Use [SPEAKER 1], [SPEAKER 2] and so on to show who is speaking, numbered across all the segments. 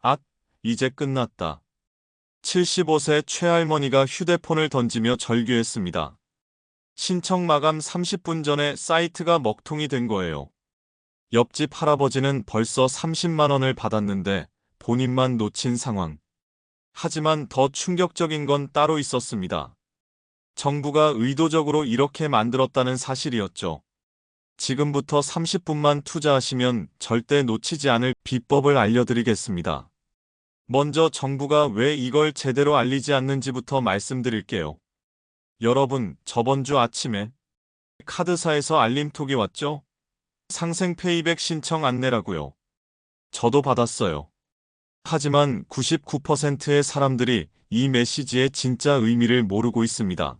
[SPEAKER 1] 앗, 이제 끝났다. 75세 최할머니가 휴대폰을 던지며 절규했습니다. 신청 마감 30분 전에 사이트가 먹통이 된 거예요. 옆집 할아버지는 벌써 30만 원을 받았는데 본인만 놓친 상황. 하지만 더 충격적인 건 따로 있었습니다. 정부가 의도적으로 이렇게 만들었다는 사실이었죠. 지금부터 30분만 투자하시면 절대 놓치지 않을 비법을 알려드리겠습니다. 먼저 정부가 왜 이걸 제대로 알리지 않는지부터 말씀드릴게요. 여러분, 저번 주 아침에 카드사에서 알림톡이 왔죠? 상생 페이백 신청 안내라고요. 저도 받았어요. 하지만 99%의 사람들이 이 메시지의 진짜 의미를 모르고 있습니다.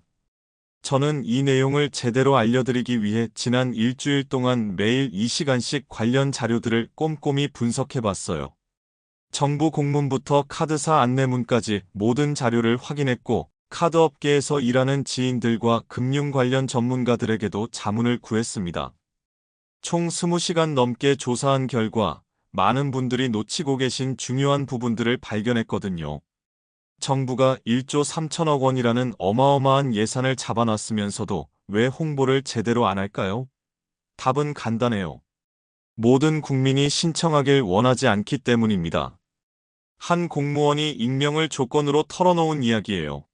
[SPEAKER 1] 저는 이 내용을 제대로 알려드리기 위해 지난 일주일 동안 매일 2시간씩 관련 자료들을 꼼꼼히 분석해봤어요. 정부 공문부터 카드사 안내문까지 모든 자료를 확인했고 카드업계에서 일하는 지인들과 금융 관련 전문가들에게도 자문을 구했습니다. 총 20시간 넘게 조사한 결과 많은 분들이 놓치고 계신 중요한 부분들을 발견했거든요. 정부가 1조 3천억 원이라는 어마어마한 예산을 잡아놨으면서도 왜 홍보를 제대로 안 할까요? 답은 간단해요. 모든 국민이 신청하길 원하지 않기 때문입니다. 한 공무원이 익명을 조건으로 털어놓은 이야기예요.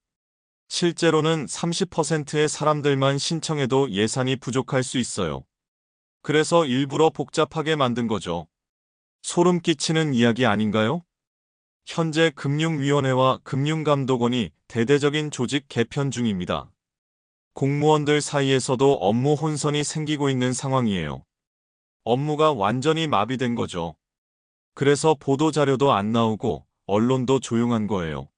[SPEAKER 1] 실제로는 30%의 사람들만 신청해도 예산이 부족할 수 있어요. 그래서 일부러 복잡하게 만든 거죠. 소름 끼치는 이야기 아닌가요? 현재 금융위원회와 금융감독원이 대대적인 조직 개편 중입니다. 공무원들 사이에서도 업무 혼선이 생기고 있는 상황이에요. 업무가 완전히 마비된 거죠. 그래서 보도자료도 안 나오고 언론도 조용한 거예요.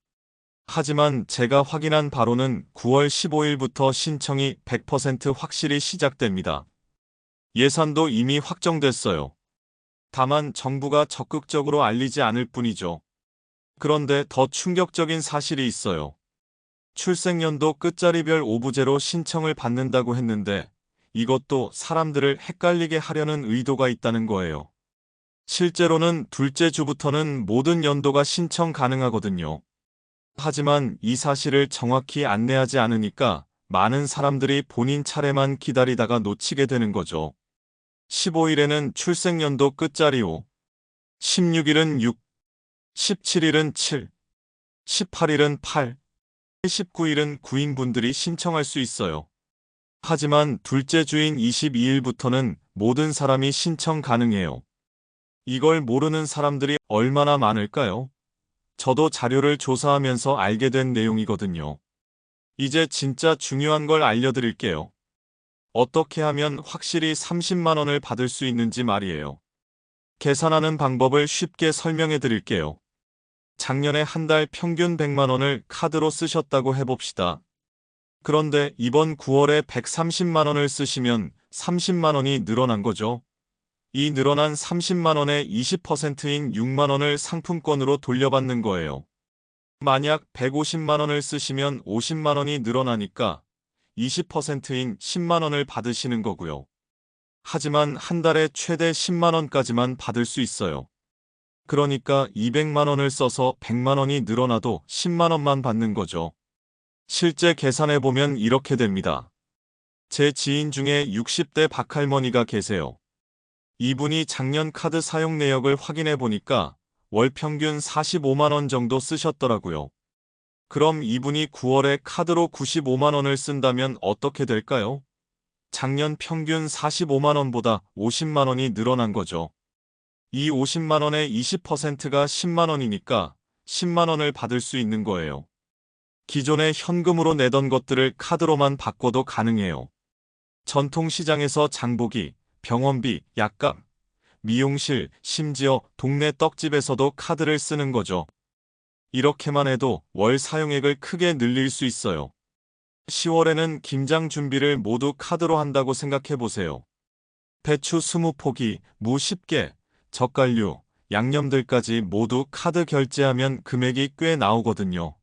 [SPEAKER 1] 하지만 제가 확인한 바로는 9월 15일부터 신청이 100% 확실히 시작됩니다. 예산도 이미 확정됐어요. 다만 정부가 적극적으로 알리지 않을 뿐이죠. 그런데 더 충격적인 사실이 있어요. 출생연도 끝자리별 오부제로 신청을 받는다고 했는데 이것도 사람들을 헷갈리게 하려는 의도가 있다는 거예요. 실제로는 둘째 주부터는 모든 연도가 신청 가능하거든요. 하지만 이 사실을 정확히 안내하지 않으니까 많은 사람들이 본인 차례만 기다리다가 놓치게 되는 거죠. 15일에는 출생연도 끝자리 5, 16일은 6, 17일은 7, 18일은 8, 19일은 9인 분들이 신청할 수 있어요. 하지만 둘째 주인 22일부터는 모든 사람이 신청 가능해요. 이걸 모르는 사람들이 얼마나 많을까요? 저도 자료를 조사하면서 알게 된 내용이거든요. 이제 진짜 중요한 걸 알려드릴게요. 어떻게 하면 확실히 30만 원을 받을 수 있는지 말이에요. 계산하는 방법을 쉽게 설명해 드릴게요. 작년에 한 달 평균 100만 원을 카드로 쓰셨다고 해봅시다. 그런데 이번 9월에 130만 원을 쓰시면 30만 원이 늘어난 거죠. 이 늘어난 30만 원의 20%인 6만 원을 상품권으로 돌려받는 거예요. 만약 150만 원을 쓰시면 50만 원이 늘어나니까 20%인 10만 원을 받으시는 거고요. 하지만 한 달에 최대 10만 원까지만 받을 수 있어요. 그러니까 200만 원을 써서 100만 원이 늘어나도 10만 원만 받는 거죠. 실제 계산해보면 이렇게 됩니다. 제 지인 중에 60대 박할머니가 계세요. 이분이 작년 카드 사용 내역을 확인해 보니까 월 평균 45만 원 정도 쓰셨더라고요. 그럼 이분이 9월에 카드로 95만 원을 쓴다면 어떻게 될까요? 작년 평균 45만 원보다 50만 원이 늘어난 거죠. 이 50만 원의 20%가 10만 원이니까 10만 원을 받을 수 있는 거예요. 기존에 현금으로 내던 것들을 카드로만 바꿔도 가능해요. 전통시장에서 장보기, 병원비, 약값, 미용실, 심지어 동네 떡집에서도 카드를 쓰는 거죠. 이렇게만 해도 월 사용액을 크게 늘릴 수 있어요. 10월에는 김장 준비를 모두 카드로 한다고 생각해 보세요. 배추 20포기, 무 10개, 젓갈류, 양념들까지 모두 카드 결제하면 금액이 꽤 나오거든요.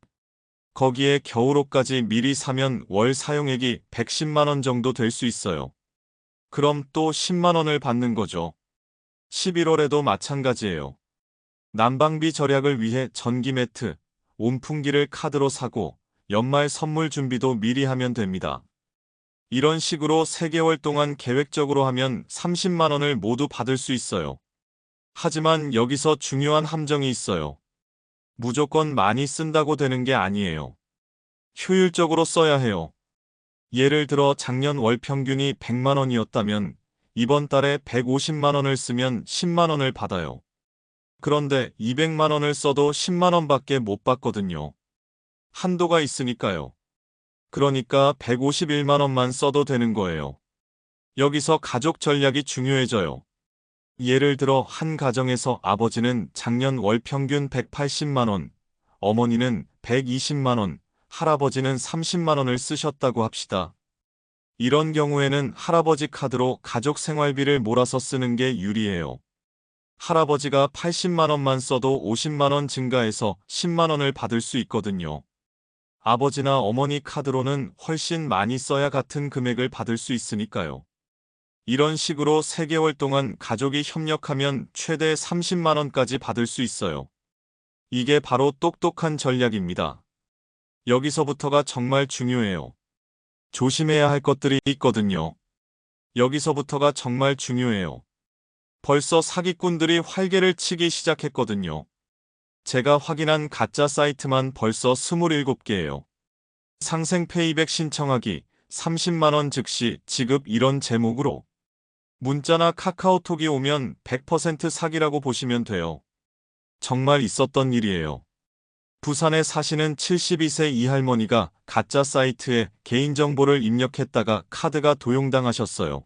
[SPEAKER 1] 거기에 겨울옷까지 미리 사면 월 사용액이 110만 원 정도 될 수 있어요. 그럼 또 10만 원을 받는 거죠. 11월에도 마찬가지예요. 난방비 절약을 위해 전기 매트, 온풍기를 카드로 사고 연말 선물 준비도 미리 하면 됩니다. 이런 식으로 3개월 동안 계획적으로 하면 30만 원을 모두 받을 수 있어요. 하지만 여기서 중요한 함정이 있어요. 무조건 많이 쓴다고 되는 게 아니에요. 효율적으로 써야 해요. 예를 들어 작년 월 평균이 100만 원이었다면 이번 달에 150만 원을 쓰면 10만 원을 받아요. 그런데 200만 원을 써도 10만 원밖에 못 받거든요. 한도가 있으니까요. 그러니까 151만 원만 써도 되는 거예요. 여기서 가족 전략이 중요해져요. 예를 들어 한 가정에서 아버지는 작년 월 평균 180만 원, 어머니는 120만 원, 할아버지는 30만 원을 쓰셨다고 합시다. 이런 경우에는 할아버지 카드로 가족 생활비를 몰아서 쓰는 게 유리해요. 할아버지가 80만 원만 써도 50만 원 증가해서 10만 원을 받을 수 있거든요. 아버지나 어머니 카드로는 훨씬 많이 써야 같은 금액을 받을 수 있으니까요. 이런 식으로 3개월 동안 가족이 협력하면 최대 30만 원까지 받을 수 있어요. 이게 바로 똑똑한 전략입니다. 여기서부터가 정말 중요해요. 조심해야 할 것들이 있거든요. 여기서부터가 정말 중요해요. 벌써 사기꾼들이 활개를 치기 시작했거든요. 제가 확인한 가짜 사이트만 벌써 27개예요. 상생 페이백 신청하기, 30만 원 즉시 지급 이런 제목으로 문자나 카카오톡이 오면 100% 사기라고 보시면 돼요. 정말 있었던 일이에요. 부산에 사시는 72세 이 할머니가 가짜 사이트에 개인정보를 입력했다가 카드가 도용당하셨어요.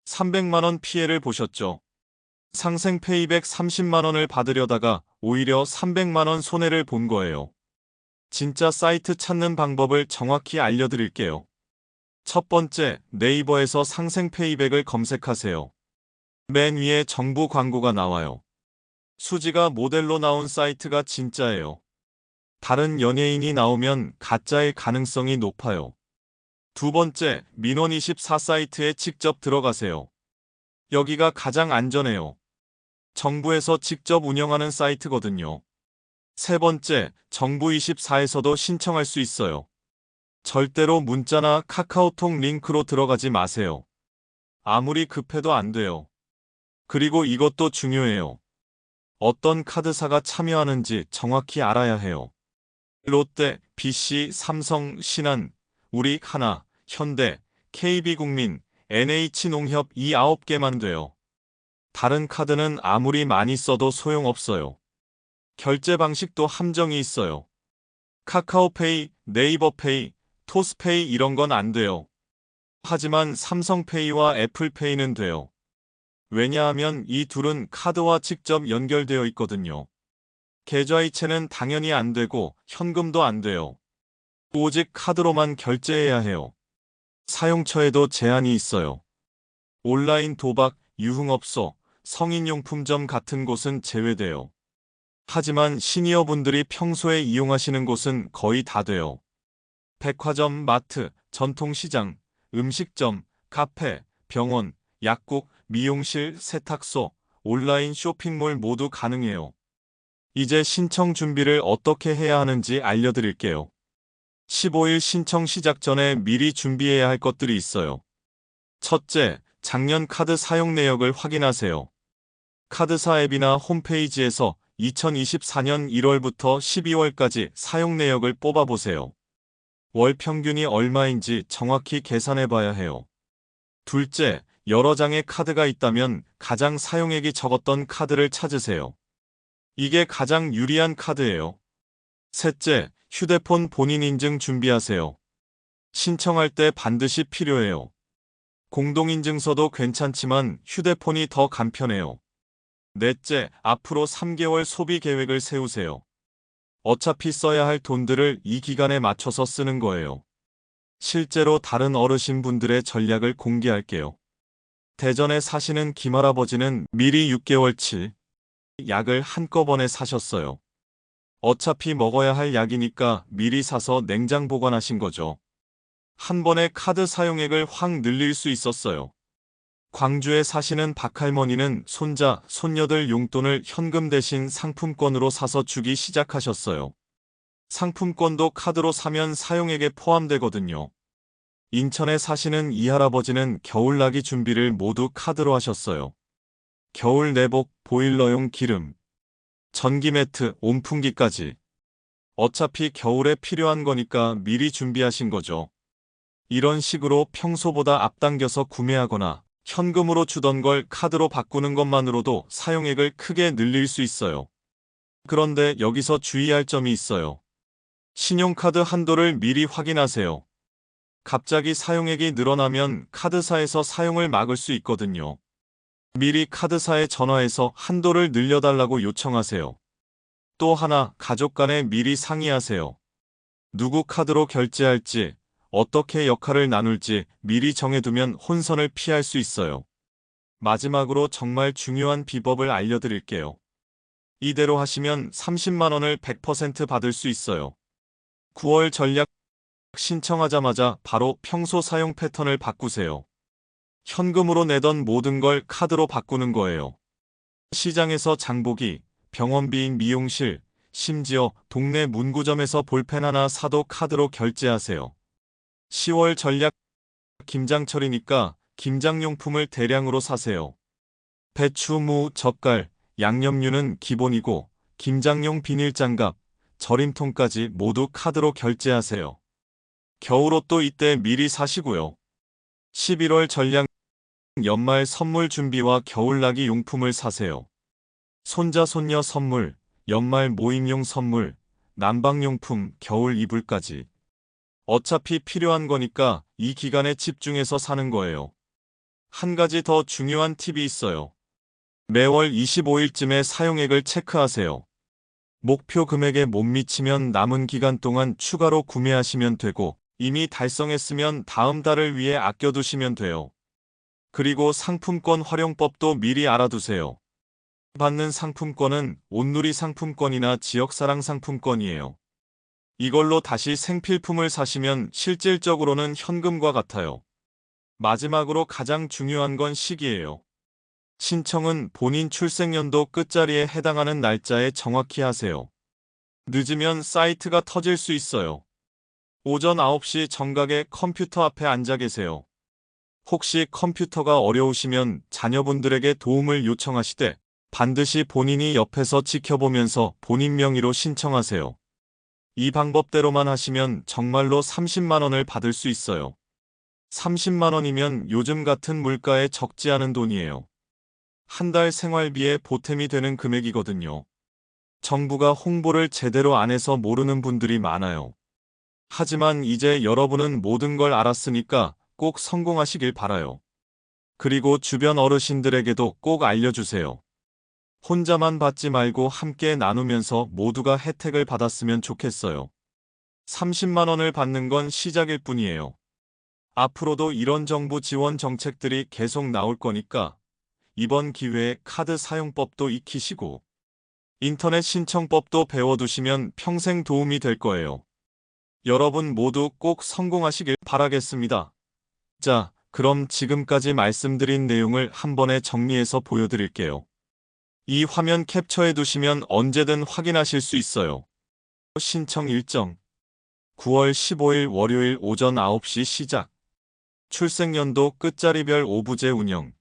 [SPEAKER 1] 300만 원 피해를 보셨죠. 상생 페이백 30만 원을 받으려다가 오히려 300만 원 손해를 본 거예요. 진짜 사이트 찾는 방법을 정확히 알려드릴게요. 첫 번째, 네이버에서 상생 페이백을 검색하세요. 맨 위에 정부 광고가 나와요. 수지가 모델로 나온 사이트가 진짜예요. 다른 연예인이 나오면 가짜일 가능성이 높아요. 두 번째, 민원24 사이트에 직접 들어가세요. 여기가 가장 안전해요. 정부에서 직접 운영하는 사이트거든요. 세 번째, 정부24에서도 신청할 수 있어요. 절대로 문자나 카카오톡 링크로 들어가지 마세요. 아무리 급해도 안 돼요. 그리고 이것도 중요해요. 어떤 카드사가 참여하는지 정확히 알아야 해요. 롯데, BC, 삼성, 신한, 우리, 하나, 현대, KB국민, NH농협 이 9개만 돼요. 다른 카드는 아무리 많이 써도 소용없어요. 결제 방식도 함정이 있어요. 카카오페이, 네이버페이, 토스페이 이런 건 안 돼요. 하지만 삼성페이와 애플페이는 돼요. 왜냐하면 이 둘은 카드와 직접 연결되어 있거든요. 계좌이체는 당연히 안 되고 현금도 안 돼요. 오직 카드로만 결제해야 해요. 사용처에도 제한이 있어요. 온라인 도박, 유흥업소, 성인용품점 같은 곳은 제외돼요. 하지만 시니어분들이 평소에 이용하시는 곳은 거의 다 돼요. 백화점, 마트, 전통시장, 음식점, 카페, 병원, 약국, 미용실, 세탁소, 온라인 쇼핑몰 모두 가능해요. 이제 신청 준비를 어떻게 해야 하는지 알려드릴게요. 15일 신청 시작 전에 미리 준비해야 할 것들이 있어요. 첫째, 작년 카드 사용 내역을 확인하세요. 카드사 앱이나 홈페이지에서 2024년 1월부터 12월까지 사용 내역을 뽑아보세요. 월 평균이 얼마인지 정확히 계산해 봐야 해요. 둘째, 여러 장의 카드가 있다면 가장 사용액이 적었던 카드를 찾으세요. 이게 가장 유리한 카드예요. 셋째, 휴대폰 본인 인증 준비하세요. 신청할 때 반드시 필요해요. 공동인증서도 괜찮지만 휴대폰이 더 간편해요. 넷째, 앞으로 3개월 소비 계획을 세우세요. 어차피 써야 할 돈들을 이 기간에 맞춰서 쓰는 거예요. 실제로 다른 어르신분들의 전략을 공개할게요. 대전에 사시는 김할아버지는 미리 6개월치 약을 한꺼번에 사셨어요. 어차피 먹어야 할 약이니까 미리 사서 냉장 보관하신 거죠. 한 번에 카드 사용액을 확 늘릴 수 있었어요. 광주에 사시는 박할머니는 손자, 손녀들 용돈을 현금 대신 상품권으로 사서 주기 시작하셨어요. 상품권도 카드로 사면 사용액에 포함되거든요. 인천에 사시는 이할아버지는 겨울나기 준비를 모두 카드로 하셨어요. 겨울 내복, 보일러용 기름, 전기 매트, 온풍기까지. 어차피 겨울에 필요한 거니까 미리 준비하신 거죠. 이런 식으로 평소보다 앞당겨서 구매하거나 현금으로 주던 걸 카드로 바꾸는 것만으로도 사용액을 크게 늘릴 수 있어요. 그런데 여기서 주의할 점이 있어요. 신용카드 한도를 미리 확인하세요. 갑자기 사용액이 늘어나면 카드사에서 사용을 막을 수 있거든요. 미리 카드사에 전화해서 한도를 늘려달라고 요청하세요. 또 하나, 가족 간에 미리 상의하세요. 누구 카드로 결제할지, 어떻게 역할을 나눌지 미리 정해두면 혼선을 피할 수 있어요. 마지막으로 정말 중요한 비법을 알려드릴게요. 이대로 하시면 30만 원을 100% 받을 수 있어요. 9월 전략 신청하자마자 바로 평소 사용 패턴을 바꾸세요. 현금으로 내던 모든 걸 카드로 바꾸는 거예요. 시장에서 장보기, 병원비, 미용실, 심지어 동네 문구점에서 볼펜 하나 사도 카드로 결제하세요. 10월 전략 김장철이니까 김장용품을 대량으로 사세요. 배추, 무, 젓갈, 양념류는 기본이고 김장용 비닐장갑, 절임통까지 모두 카드로 결제하세요. 겨울옷도 이때 미리 사시고요. 11월 전략 연말 선물 준비와 겨울나기 용품을 사세요. 손자, 손녀 선물, 연말 모임용 선물, 난방용품, 겨울 이불까지. 어차피 필요한 거니까 이 기간에 집중해서 사는 거예요. 한 가지 더 중요한 팁이 있어요. 매월 25일쯤에 사용액을 체크하세요. 목표 금액에 못 미치면 남은 기간 동안 추가로 구매하시면 되고 이미 달성했으면 다음 달을 위해 아껴두시면 돼요. 그리고 상품권 활용법도 미리 알아두세요. 받는 상품권은 온누리 상품권이나 지역사랑 상품권이에요. 이걸로 다시 생필품을 사시면 실질적으로는 현금과 같아요. 마지막으로 가장 중요한 건 시기예요. 신청은 본인 출생연도 끝자리에 해당하는 날짜에 정확히 하세요. 늦으면 사이트가 터질 수 있어요. 오전 9시 정각에 컴퓨터 앞에 앉아 계세요. 혹시 컴퓨터가 어려우시면 자녀분들에게 도움을 요청하시되 반드시 본인이 옆에서 지켜보면서 본인 명의로 신청하세요. 이 방법대로만 하시면 정말로 30만 원을 받을 수 있어요. 30만 원이면 요즘 같은 물가에 적지 않은 돈이에요. 한 달 생활비에 보탬이 되는 금액이거든요. 정부가 홍보를 제대로 안 해서 모르는 분들이 많아요. 하지만 이제 여러분은 모든 걸 알았으니까 꼭 성공하시길 바라요. 그리고 주변 어르신들에게도 꼭 알려주세요. 혼자만 받지 말고 함께 나누면서 모두가 혜택을 받았으면 좋겠어요. 30만 원을 받는 건 시작일 뿐이에요. 앞으로도 이런 정부 지원 정책들이 계속 나올 거니까 이번 기회에 카드 사용법도 익히시고 인터넷 신청법도 배워두시면 평생 도움이 될 거예요. 여러분 모두 꼭 성공하시길 바라겠습니다. 자, 그럼 지금까지 말씀드린 내용을 한 번에 정리해서 보여드릴게요. 이 화면 캡처해 두시면 언제든 확인하실 수 있어요. 신청 일정 9월 15일 월요일 오전 9시 시작. 출생연도 끝자리별 오부제 운영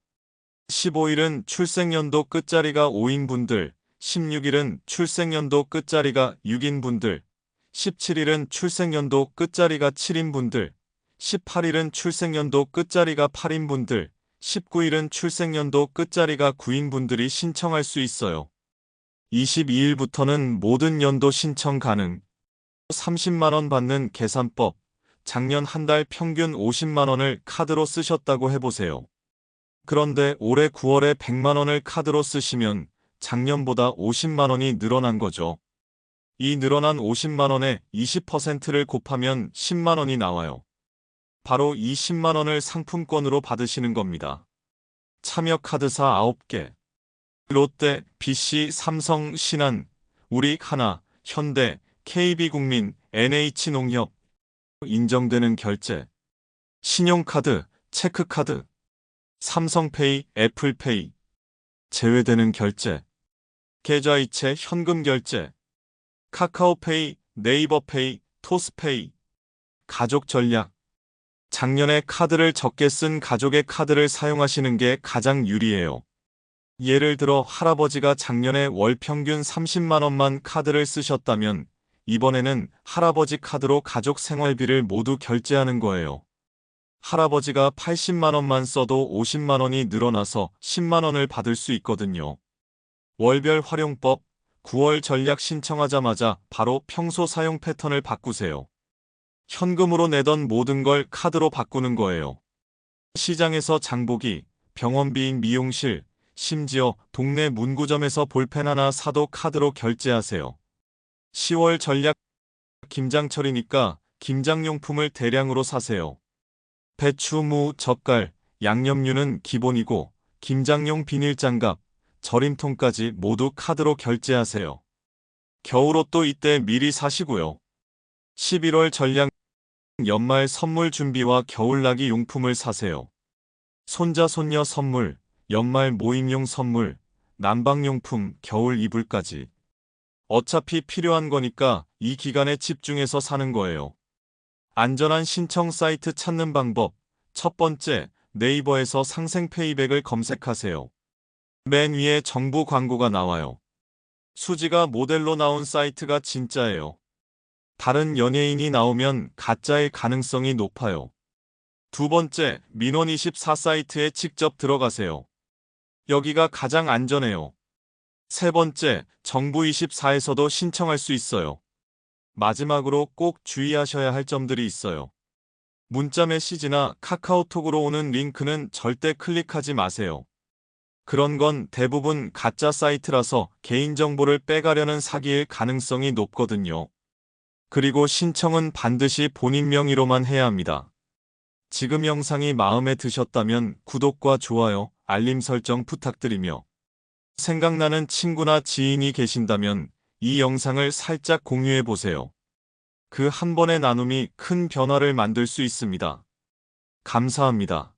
[SPEAKER 1] 15일은 출생연도 끝자리가 5인 분들, 16일은 출생연도 끝자리가 6인 분들, 17일은 출생연도 끝자리가 7인 분들, 18일은 출생연도 끝자리가 8인 분들, 19일은 출생연도 끝자리가 9인 분들이 신청할 수 있어요. 22일부터는 모든 연도 신청 가능. 30만 원 받는 계산법. 작년 한 달 평균 50만 원을 카드로 쓰셨다고 해보세요. 그런데 올해 9월에 100만 원을 카드로 쓰시면 작년보다 50만 원이 늘어난 거죠. 이 늘어난 50만 원에 20%를 곱하면 10만 원이 나와요. 바로 이 10만 원을 상품권으로 받으시는 겁니다. 참여 카드사 9개. 롯데, BC, 삼성, 신한, 우리하나, 현대, KB국민, NH농협. 인정되는 결제. 신용카드, 체크카드. 삼성페이, 애플페이, 제외되는 결제, 계좌이체 현금 결제, 카카오페이, 네이버페이, 토스페이, 가족 전략. 작년에 카드를 적게 쓴 가족의 카드를 사용하시는 게 가장 유리해요. 예를 들어 할아버지가 작년에 월 평균 30만 원만 카드를 쓰셨다면 이번에는 할아버지 카드로 가족 생활비를 모두 결제하는 거예요. 할아버지가 80만 원만 써도 50만 원이 늘어나서 10만 원을 받을 수 있거든요. 월별 활용법, 9월 전략 신청하자마자 바로 평소 사용 패턴을 바꾸세요. 현금으로 내던 모든 걸 카드로 바꾸는 거예요. 시장에서 장보기, 병원비, 미용실, 심지어 동네 문구점에서 볼펜 하나 사도 카드로 결제하세요. 10월 전략 김장철이니까 김장용품을 대량으로 사세요. 배추, 무, 젓갈, 양념류는 기본이고 김장용 비닐장갑, 절임통까지 모두 카드로 결제하세요. 겨울옷도 이때 미리 사시고요. 11월 전략 연말 선물 준비와 겨울나기 용품을 사세요. 손자, 손녀 선물, 연말 모임용 선물, 난방용품, 겨울 이불까지. 어차피 필요한 거니까 이 기간에 집중해서 사는 거예요. 안전한 신청 사이트 찾는 방법. 첫 번째, 네이버에서 상생페이백을 검색하세요. 맨 위에 정부 광고가 나와요. 수지가 모델로 나온 사이트가 진짜예요. 다른 연예인이 나오면 가짜일 가능성이 높아요. 두 번째, 민원24 사이트에 직접 들어가세요. 여기가 가장 안전해요. 세 번째, 정부24에서도 신청할 수 있어요. 마지막으로 꼭 주의하셔야 할 점들이 있어요. 문자 메시지나 카카오톡으로 오는 링크는 절대 클릭하지 마세요. 그런 건 대부분 가짜 사이트라서 개인정보를 빼가려는 사기일 가능성이 높거든요. 그리고 신청은 반드시 본인 명의로만 해야 합니다. 지금 영상이 마음에 드셨다면 구독과 좋아요, 알림 설정 부탁드리며 생각나는 친구나 지인이 계신다면 이 영상을 살짝 공유해 보세요. 그 한 번의 나눔이 큰 변화를 만들 수 있습니다. 감사합니다.